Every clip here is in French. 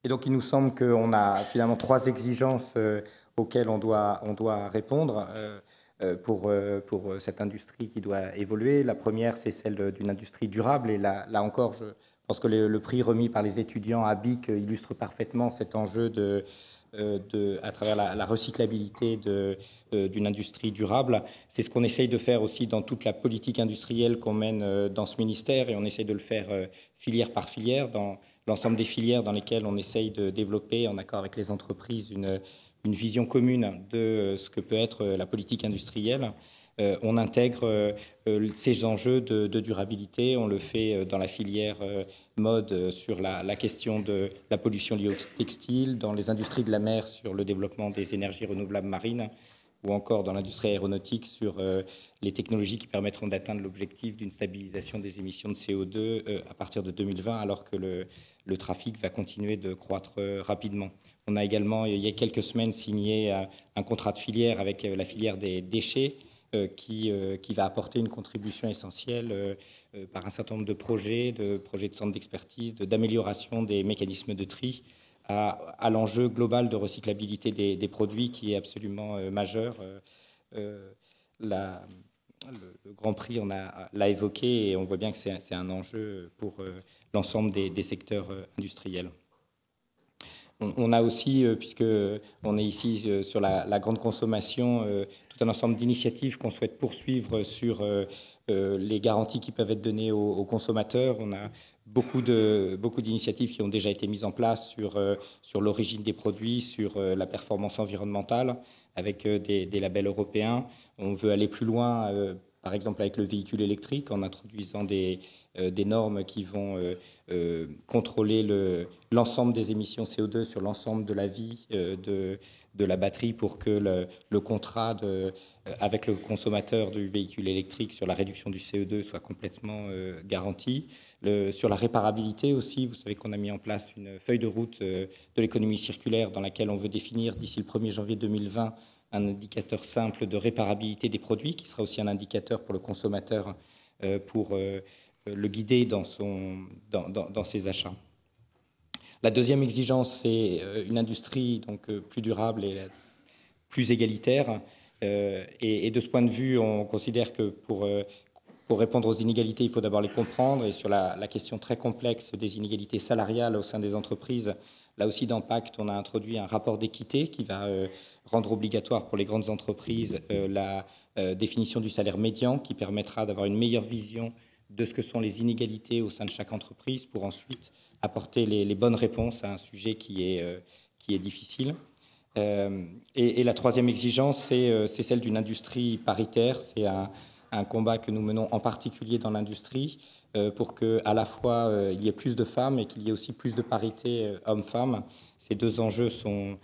Et donc, il nous semble qu'on a finalement trois exigences auxquelles on doit répondre pour cette industrie qui doit évoluer. La première, c'est celle d'une industrie durable. Et là encore, je pense que le prix remis par les étudiants à BIC illustre parfaitement cet enjeu à travers la recyclabilité d'une industrie durable. C'est ce qu'on essaye de faire aussi dans toute la politique industrielle qu'on mène dans ce ministère, et on essaye de le faire filière par filière, dans l'ensemble des filières dans lesquelles on essaye de développer, en accord avec les entreprises, une vision commune de ce que peut être la politique industrielle. On intègre ces enjeux de durabilité. On le fait dans la filière mode sur la question de la pollution liée au textile, dans les industries de la mer sur le développement des énergies renouvelables marines, ou encore dans l'industrie aéronautique sur les technologies qui permettront d'atteindre l'objectif d'une stabilisation des émissions de CO2 à partir de 2020, alors que le trafic va continuer de croître rapidement. On a également, il y a quelques semaines, signé un contrat de filière avec la filière des déchets qui va apporter une contribution essentielle par un certain nombre de projets de centres d'expertise, d'amélioration des mécanismes de tri à l'enjeu global de recyclabilité des produits qui est absolument majeur. Le Grand Prix l'a évoqué, et on voit bien que c'est un enjeu pour l'ensemble des secteurs industriels. On a aussi, puisque on est ici sur la grande consommation, tout un ensemble d'initiatives qu'on souhaite poursuivre sur les garanties qui peuvent être données aux consommateurs. On a beaucoup d'initiatives qui ont déjà été mises en place sur l'origine des produits, sur la performance environnementale, avec des labels européens. On veut aller plus loin, par exemple avec le véhicule électrique, en introduisant des normes qui vont contrôler l'ensemble des émissions CO2 sur l'ensemble de la vie de la batterie, pour que le contrat avec le consommateur du véhicule électrique sur la réduction du CO2 soit complètement garanti. Sur la réparabilité aussi, vous savez qu'on a mis en place une feuille de route de l'économie circulaire dans laquelle on veut définir d'ici le 1er janvier 2020 un indicateur simple de réparabilité des produits, qui sera aussi un indicateur pour le consommateur pour le guider dans ses achats. La deuxième exigence, c'est une industrie donc plus durable et plus égalitaire. Et de ce point de vue, on considère que pour répondre aux inégalités, il faut d'abord les comprendre. Et sur la question très complexe des inégalités salariales au sein des entreprises, là aussi, dans Pacte, on a introduit un rapport d'équité qui va rendre obligatoire pour les grandes entreprises la définition du salaire médian, qui permettra d'avoir une meilleure vision de ce que sont les inégalités au sein de chaque entreprise, pour ensuite apporter les bonnes réponses à un sujet qui est difficile. Et la troisième exigence, c'est celle d'une industrie paritaire. C'est un combat que nous menons en particulier dans l'industrie pour qu'à la fois il y ait plus de femmes et qu'il y ait aussi plus de parité hommes-femmes. Ces deux enjeux sont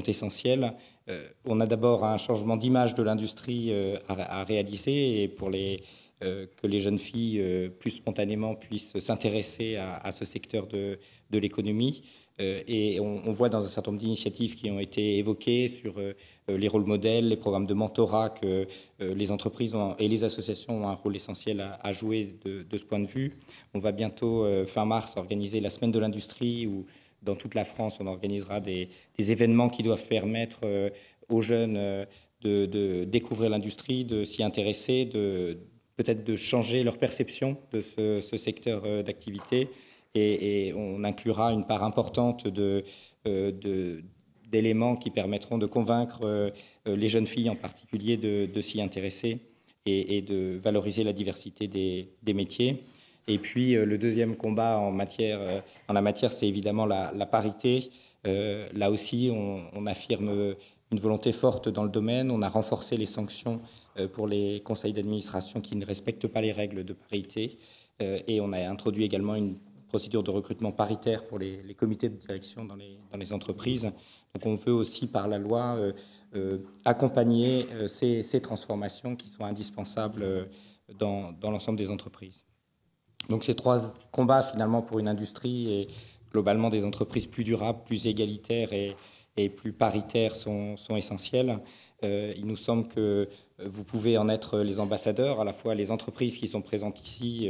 essentiels. On a d'abord un changement d'image de l'industrie à réaliser, et pour que les jeunes filles plus spontanément puissent s'intéresser à ce secteur de l'économie. Et on voit dans un certain nombre d'initiatives qui ont été évoquées sur les rôles modèles, les programmes de mentorat, que les entreprises et les associations ont un rôle essentiel à jouer de ce point de vue. On va bientôt, fin mars, organiser la semaine de l'industrie, où dans toute la France, on organisera des événements qui doivent permettre aux jeunes de découvrir l'industrie, de s'y intéresser, peut-être de changer leur perception de ce secteur d'activité. Et on inclura une part importante d'éléments qui permettront de convaincre les jeunes filles en particulier de s'y intéresser et de valoriser la diversité des métiers. Et puis le deuxième combat en la matière, c'est évidemment la parité. Là aussi, on affirme une volonté forte dans le domaine. On a renforcé les sanctions pour les conseils d'administration qui ne respectent pas les règles de parité. Et on a introduit également une procédure de recrutement paritaire pour les comités de direction dans les entreprises. Donc on veut aussi, par la loi, accompagner ces transformations qui sont indispensables dans l'ensemble des entreprises. Donc ces trois combats, finalement, pour une industrie et globalement des entreprises plus durables, plus égalitaires et plus paritaires sont essentiels. Il nous semble que vous pouvez en être les ambassadeurs, à la fois les entreprises qui sont présentes ici,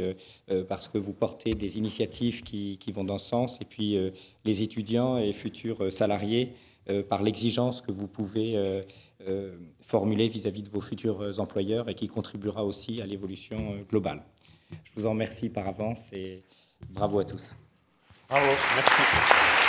parce que vous portez des initiatives qui vont dans ce sens, et puis les étudiants et futurs salariés, par l'exigence que vous pouvez formuler vis-à-vis de vos futurs employeurs et qui contribuera aussi à l'évolution globale. Je vous en remercie par avance et bravo à tous. Bravo, merci.